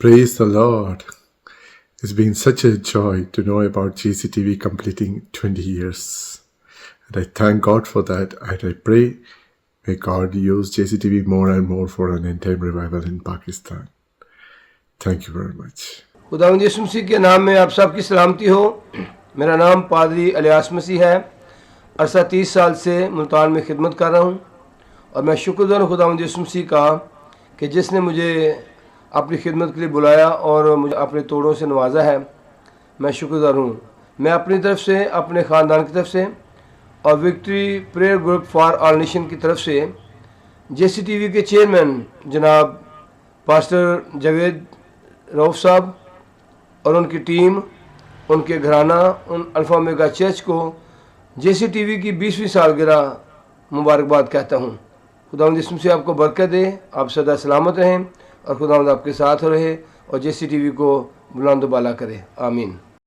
Praise the Lord. It's been such a joy to know about JCTV completing 20 years. And I thank God for that, and I pray may God use JCTV more and more for an end-time revival in Pakistan. Thank you very much. खुदावंद यीशु मसीह के नाम में आप सबकी सलामती हो। मेरा नाम पादरी इलियास मसीह है। अरसा 30 साल से मुल्तान में खिदमत कर रहा हूँ और मैं शुक्रगुज़ार हूँ खुदावंद यीशु मसीह का कि जिसने मुझे अपनी खिदमत के लिए बुलाया और मुझे अपने तोड़ों से नवाजा है। मैं शुक्रगुज़ार हूँ। मैं अपनी तरफ से, अपने ख़ानदान की तरफ से और victory prayer group for all nation की तरफ से JCTV के चेयरमैन जनाब पास्टर जावेद रऊफ़ साहब और उनकी टीम, उनके घराना, उन अल्फ़ा ओमेगा चर्च को JCTV की 20वीं सालगिरह मुबारकबाद कहता हूँ। खुदावंद यीशु मसीह आपको बरकत दे, आप सदा सलामत रहें और खुदावंद आपके साथ रहे और JCTV को बुलंद बाला करे। आमीन।